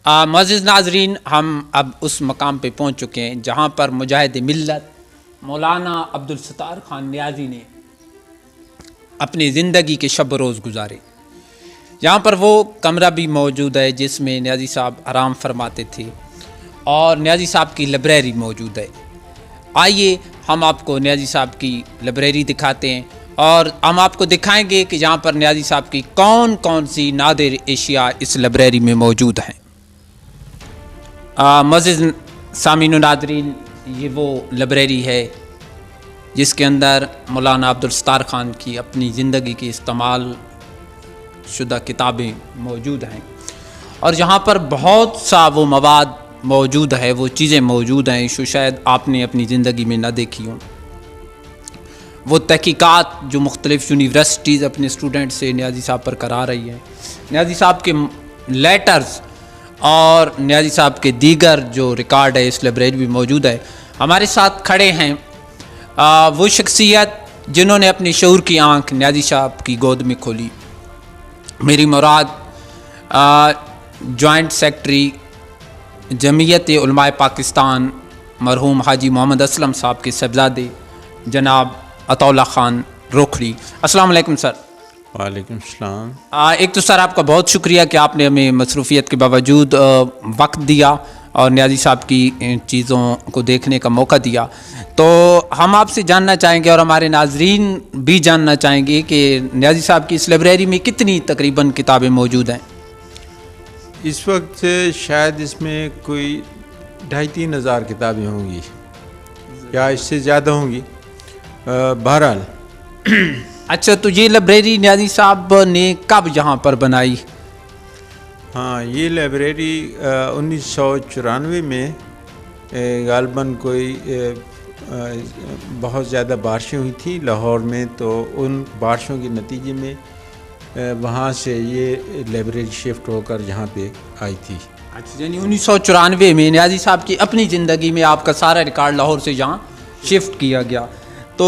मुअज़्ज़िज़ नाज़रीन, हम अब उस मकाम पे पहुँच चुके हैं जहाँ पर मुजाहिद मिल्लत मौलाना अब्दुल सत्तार खान नियाज़ी ने अपनी ज़िंदगी के शब रोज़ गुजारे। यहाँ पर वो कमरा भी मौजूद है जिसमें नियाज़ी साहब आराम फरमाते थे और नियाज़ी साहब की लाइब्रेरी मौजूद है। आइए हम आपको नियाज़ी साहब की लाइब्रेरी दिखाते हैं और हम आपको दिखाएंगे कि यहाँ पर नियाज़ी साहब की कौन कौन सी नादिर एशिया इस लाइब्रेरी में मौजूद हैं। मुअज़्ज़िज़ सामीन नाज़रीन, ये वो लाइब्रेरी है जिसके अंदर मौलाना अब्दुल सत्तार खान की अपनी ज़िंदगी की इस्तेमाल शुदा किताबें मौजूद हैं और यहाँ पर बहुत सा वो मवाद मौजूद है, वो चीज़ें मौजूद हैं जो शायद आपने अपनी ज़िंदगी में ना देखी हों। वो तहकीकात जो मुख्तलिफ़ यूनिवर्सिटीज़ अपने स्टूडेंट से नियाज़ी साहब पर करा रही है, नियाज़ी साहब के लेटर्स और नियाज़ी साहब के दीगर जो रिकॉर्ड है इस लाइब्रेरी में मौजूद है। हमारे साथ खड़े हैं वो शख्सियत जिन्होंने अपनी शऊर की आँख नियाज़ी साहब की गोद में खोली। मेरी मुराद जॉइंट सेक्रेटरी जमीयत उलमाए पाकिस्तान मरहूम हाजी मोहम्मद असलम साहब के साहबजादे जनाब अतौला ख़ान रोखड़ी। अस्सलाम वालेकुम सर। वालेकुम सलाम। एक तो सर आपका बहुत शुक्रिया कि आपने हमें मसरूफ़ियत के बावजूद वक्त दिया और नियाज़ी साहब की चीज़ों को देखने का मौका दिया। तो हम आपसे जानना चाहेंगे और हमारे नाज़रीन भी जानना चाहेंगे कि नियाज़ी साहब की इस लाइब्रेरी में कितनी तकरीबन किताबें मौजूद हैं। इस वक्त शायद इसमें कोई 2,500-3 हज़ार किताबें होंगी या इससे ज़्यादा होंगी। बहरहाल अच्छा, तो ये लाइब्रेरी नियाज़ी साहब ने कब यहाँ पर बनाई? हाँ, ये लाइब्रेरी 1994 में गालबन कोई बहुत ज़्यादा बारिशें हुई थी लाहौर में, तो उन बारिशों के नतीजे में वहाँ से ये लाइब्रेरी शिफ्ट होकर यहाँ पे आई थी। अच्छा, यानी 1994 में नियाज़ी साहब की अपनी ज़िंदगी में आपका सारा रिकॉर्ड लाहौर से यहाँ शिफ्ट किया गया। तो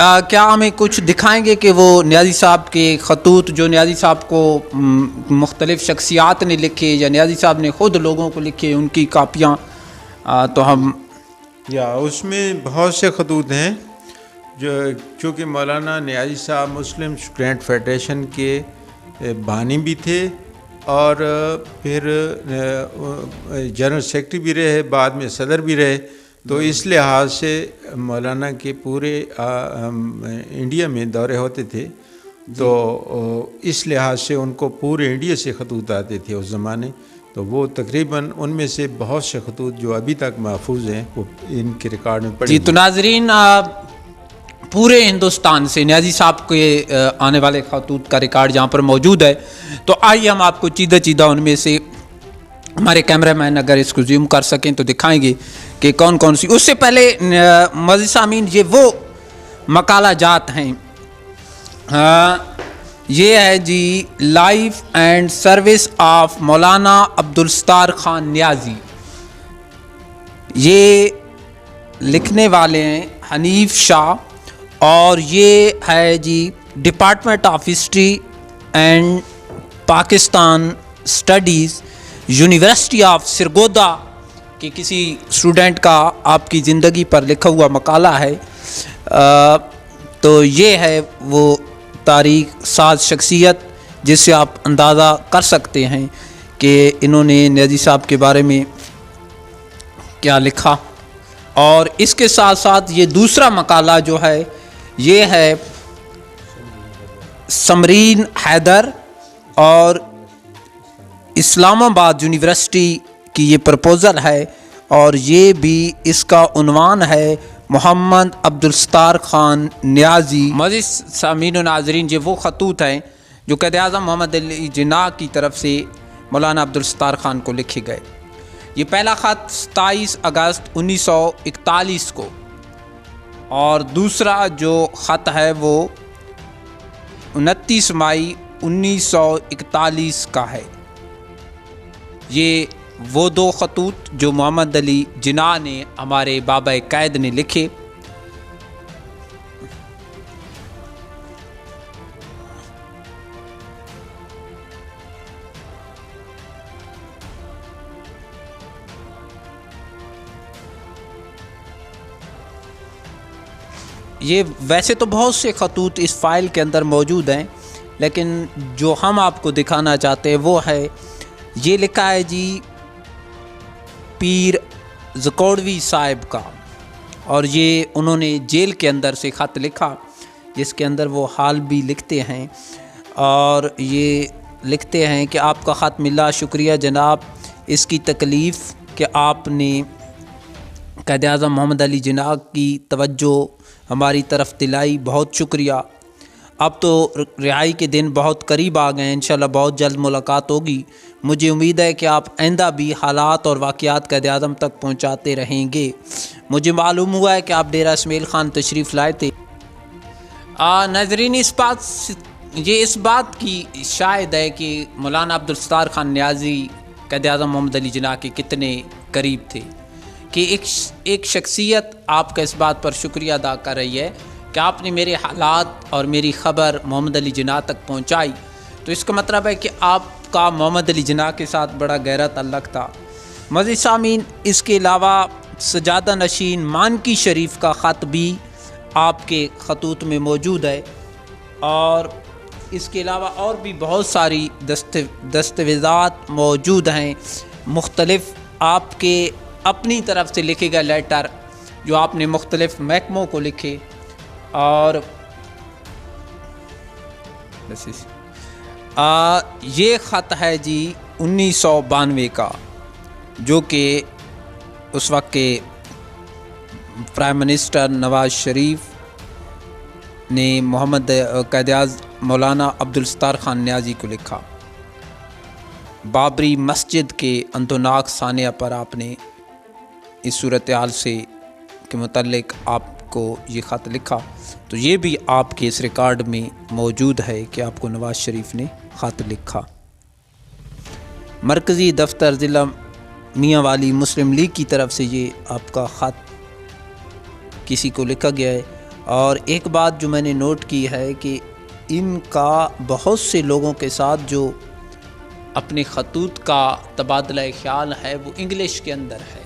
क्या हमें कुछ दिखाएंगे कि वो नियाज़ी साहब के ख़तूत जो नियाज़ी साहब को मुख्तलिफ़ शख्सियात ने लिखे या नियाज़ी साहब ने ख़ुद लोगों को लिखे, उनकी कापियाँ, तो हम उसमें बहुत से खतूत हैं जो चूँकि मौलाना नियाज़ी साहब मुस्लिम स्टूडेंट फेडरेशन के बानी भी थे और फिर जनरल सेक्रेटरी भी रहे, बाद में सदर भी रहे, तो इस लिहाज से मौलाना के पूरे इंडिया में दौरे होते थे, तो इस लिहाज से उनको पूरे इंडिया से खतूत आते थे उस ज़माने। तो वो तकरीबन उनमें से बहुत से खतूत जो अभी तक महफूज हैं वो इनके रिकॉर्ड में पड़े। जी, तो नाज़रीन, पूरे हिंदुस्तान से नियाज़ी साहब के आने वाले खतूत का रिकॉर्ड यहाँ पर मौजूद है। तो आइए हम आपको चीदा चीदा उनमें से, हमारे कैमरामैन अगर इसको जूम कर सकें तो दिखाएंगे कि कौन कौन सी। उससे पहले मुअज़्ज़िज़ सामीन, ये वो मकाला जात हैं, ये है जी लाइफ एंड सर्विस ऑफ मौलाना अब्दुल सत्तार खान नियाज़ी। ये लिखने वाले हैं हनीफ शाह और ये है ji department of history and Pakistan studies university of Sargodha के किसी स्टूडेंट का आपकी ज़िंदगी पर लिखा हुआ मकाला है। तो ये है वो तारीख साज शख्सियत जिससे आप अंदाज़ा कर सकते हैं कि इन्होंने नियाज़ी साहब के बारे में क्या लिखा। और इसके साथ साथ ये दूसरा मकाला जो है ये है समरीन हैदर और इस्लामाबाद यूनिवर्सिटी की ये प्रपोज़ल है और ये भी इसका उन्वान है मोहम्मद अब्दुल सत्तार खान नियाज़ी। मुअज़्ज़िज़ सामीन नाज़रीन, ये वो खतूत हैं जो क़ायद-ए-आज़म मोहम्मद अली जिन्ना की तरफ से मौलाना अब्दुल सत्तार खान को लिखे गए। ये पहला ख़त 27 अगस्त 1941 को और दूसरा जो ख़त है वो 29 मई 1941 का है। ये वो दो खतूत जो मोहम्मद अली जिन्ना ने, हमारे बाबा कैद ने लिखे। ये वैसे तो बहुत से खतूत इस फ़ाइल के अंदर मौजूद हैं, लेकिन जो हम आपको दिखाना चाहते हैं वो है, ये लिखा है जी पीर ज़कोड़वी साहिब का, और ये उन्होंने जेल के अंदर से ख़त लिखा, जिसके अंदर वो हाल भी लिखते हैं। और ये लिखते हैं कि आपका ख़त मिला, शुक्रिया जनाब, इसकी तकलीफ़ कि आपने क़ायद-ए-आज़म मोहम्मद अली जिन्ना की तवज्जो हमारी तरफ दिलाई, बहुत शुक्रिया। अब तो रिहाई के दिन बहुत करीब आ गए हैं, इंशाल्लाह बहुत जल्द मुलाकात होगी। मुझे उम्मीद है कि आप आइंदा भी हालात और वाक़यात क़ायद-ए-आज़म तक पहुँचाते रहेंगे। मुझे मालूम हुआ है कि आप डेरा इस्माइल ख़ान तशरीफ़ लाए थे। नाज़रीन, इस बात की शायद है कि मौलाना अब्दुल सत्तार खान नियाज़ी क़ायद-ए-आज़म मोहम्मद अली जिन्ना के कितने करीब थे कि एक शख्सियत आपका इस बात पर शुक्रिया अदा कर रही है कि आपने मेरे हालात और मेरी ख़बर मोहम्मद अली जिन्ना तक पहुँचाई। तो इसका मतलब है कि आपका मोहम्मद अली जिन्ना के साथ बड़ा गहरा तल्लुक़ था। मज़ीद सामीन, इसके अलावा सजादा नशीन मानकी शरीफ का ख़त भी आपके खतूत में मौजूद है, और इसके अलावा और भी बहुत सारी दस्तावेज़ात मौजूद हैं, मुख्तलिफ़ आपके अपनी तरफ से लिखे गए लेटर जो आपने मुख्तलिफ़ महकमों को लिखे। और ये ख़त है जी 1992 का, जो कि उस वक्त के प्राइम मिनिस्टर नवाज़ शरीफ ने मोहम्मद क़ायद-ए-आज़म मौलाना अब्दुल सत्तार खान नियाज़ी को लिखा। बाबरी मस्जिद के अंतनाक सानिया पर आपने इस सूरत हाल से के मुतल्लिक आपको ये ख़त लिखा। तो ये भी आपके इस रिकॉर्ड में मौजूद है कि आपको नवाज़ शरीफ ने ख़त लिखा। मरकज़ी दफ्तर ज़िला मियाँ वाली मुस्लिम लीग की तरफ से ये आपका ख़त किसी को लिखा गया है। और एक बात जो मैंने नोट की है कि इनका बहुत से लोगों के साथ जो अपने खतूत का तबादला ख्याल है वो इंग्लिश के अंदर है।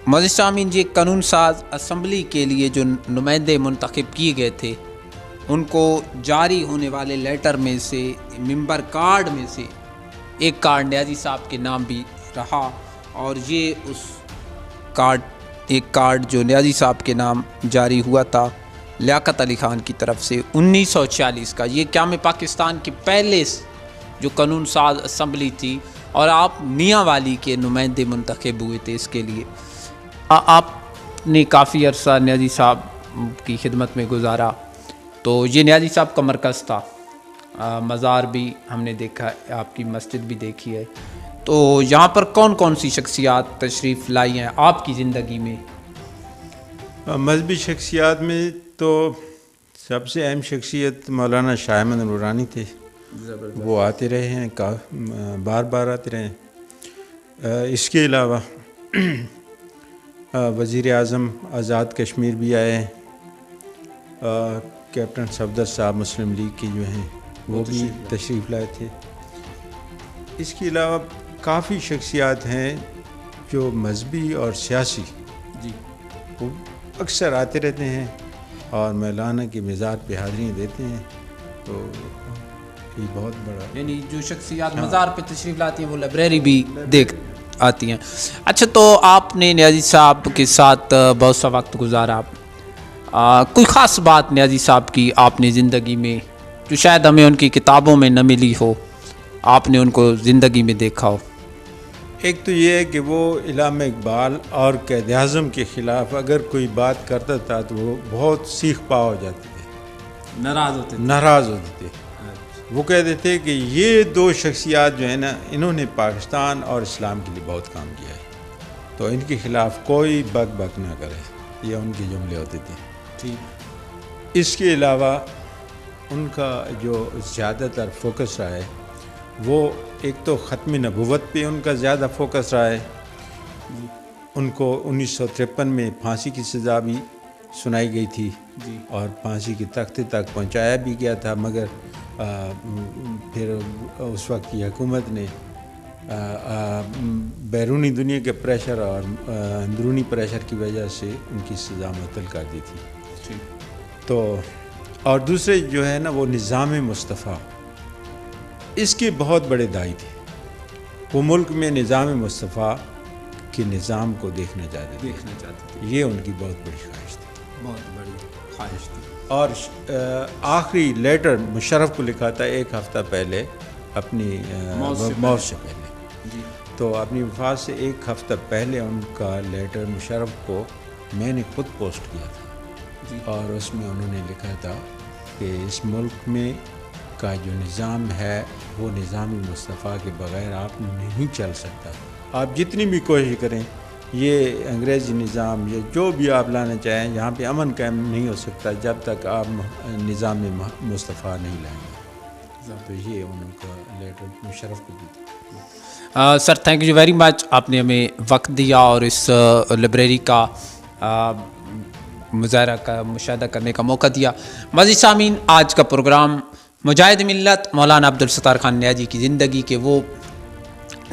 मज़ीद सामीन, ये कानून साज असम्बली के लिए जो नुमाइंदे मुंतखब किए गए थे, उनको जारी होने वाले लेटर में से, मेंबर कार्ड में से एक कार्ड नियाज़ी साहब के नाम भी रहा, और ये उस एक कार्ड जो नियाज़ी साहब के नाम जारी हुआ था लियाकत अली ख़ान की तरफ से 1946 का। ये क़याम पाकिस्तान के पहले जो कानून साज असम्बली थी, और आप मियाँ वाली के नुमाइंदे मुंतखब हुए थे इसके लिए। आपने काफ़ी अरसा नियाज़ी साहब की खिदमत में गुजारा। तो ये नियाज़ी साहब का मरकज़ था, मज़ार भी हमने देखा, आपकी मस्जिद भी देखी है। तो यहाँ पर कौन कौन सी शख्सियात तशरीफ़ लाई हैं आपकी ज़िंदगी में? मजहबी शख्सियात में तो सबसे अहम शख्सियत मौलाना शाह अहमद नूरानी थे। वो आते रहे हैं, बार बार आते रहे हैं। इसके अलावा वज़ीर आज़म आज़ाद कश्मीर भी आए हैं। कैप्टन सफदर साहब मुस्लिम लीग के जो हैं वो भी तशरीफ़ लाए थे। इसके अलावा काफ़ी शख्सियात हैं जो मजहबी और सियासी जी वो अक्सर आते रहते हैं और मौलाना की मज़ार पे हाज़िरियाँ देते हैं। तो ये बहुत बड़ा, यानी जो शख्सियात मज़ार पे तशरीफ़ लाती हैं वो लाइब्रेरी भी देख आती हैं। अच्छा, तो आपने नियाज़ी साहब के साथ बहुत सा वक्त गुजारा, कोई ख़ास बात नियाज़ी साहब की आपने ज़िंदगी में जो शायद हमें उनकी किताबों में न मिली हो, आपने उनको ज़िंदगी में देखा हो? एक तो ये है कि वो इलामा इकबाल और क़ायद-ए-आज़म के ख़िलाफ़ अगर कोई बात करता था तो वो बहुत सीख पा हो जाते थे, नाराज़ होते थे। वो कहते थे कि ये दो शख्सियात जो है ना, इन्होंने पाकिस्तान और इस्लाम के लिए बहुत काम किया है, तो इनके ख़िलाफ़ कोई बक ना करे, ये उनके जुमले होते थे। ठीक। इसके अलावा उनका जो ज़्यादातर फोकस रहा है वो एक तो ख़त्म नबुव्वत पे उनका ज़्यादा फोकस रहा है। उनको 1953 में फांसी की सज़ा भी सुनाई गई थी जी, और फांसी के तख्ते तक पहुंचाया भी गया था, मगर फिर उस वक्त की हुकूमत ने बैरूनी दुनिया के प्रेशर और अंदरूनी प्रेशर की वजह से उनकी सज़ा मुअत्तल कर दी थी। तो और दूसरे जो है ना वो निज़ाम मुस्तफ़ा, इसके बहुत बड़े दाई थे। वो मुल्क में निज़ाम मुस्तफ़ा के निज़ाम को देखना चाहते थे। ये उनकी बहुत बड़ी ख्वाहिश थी, बहुत बड़ी ख्वाहिश थी। और आखिरी लेटर मुशर्रफ को लिखा था एक हफ़्ता पहले अपनी मौत से पहले। जी। तो अपनी वफ़ात से एक हफ़्ता पहले उनका लेटर मुशर्रफ को मैंने खुद पोस्ट किया था। जी। और उसमें उन्होंने लिखा था कि इस मुल्क में का जो निज़ाम है वो निज़ाम मुस्तफ़ा के बग़ैर आप नहीं चल सकता। आप जितनी भी कोशिश करें, ये अंग्रेज़ी निज़ाम या जो भी आप लाना चाहें, यहाँ पे अमन कायम नहीं हो सकता जब तक आप निज़ाम मुस्तफ़ा नहीं लाएंगे। तो ये उनका लेटर मुशर्रफ को दी। Sir thank you very much, आपने हमें वक्त दिया और इस लाइब्रेरी का मुज़ाहरा का मुशाहदा करने का मौका दिया। मज़ीद सामीन, आज का प्रोग्राम मुजाहिद मिल्लत मौलाना अब्दुल सत्तार खान नियाज़ी की ज़िंदगी के वो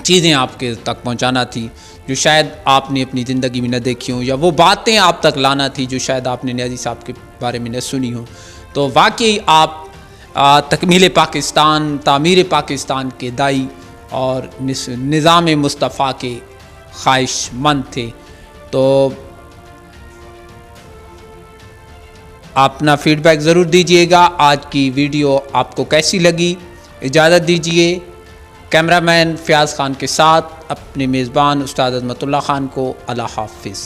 चीज़ें आपके तक पहुंचाना थी जो शायद आपने अपनी ज़िंदगी में न देखी हों, या वो बातें आप तक लाना थी जो शायद आपने नियाज़ी साहब के बारे में न सुनी हो। तो वाकई आप तकमील पाकिस्तान, तामीर पाकिस्तान के दाई और निज़ाम मुस्तफ़ा के ख्वाहिशमंद थे। तो आप अपना फ़ीडबैक ज़रूर दीजिएगा। आज की वीडियो आपको कैसी लगी? इजाज़त दीजिए कैमरामैन फ़याज़ खान के साथ अपने मेज़बान उस्ताद अज़मतुल्लाह खान को। अल्लाह हाफ़िज़।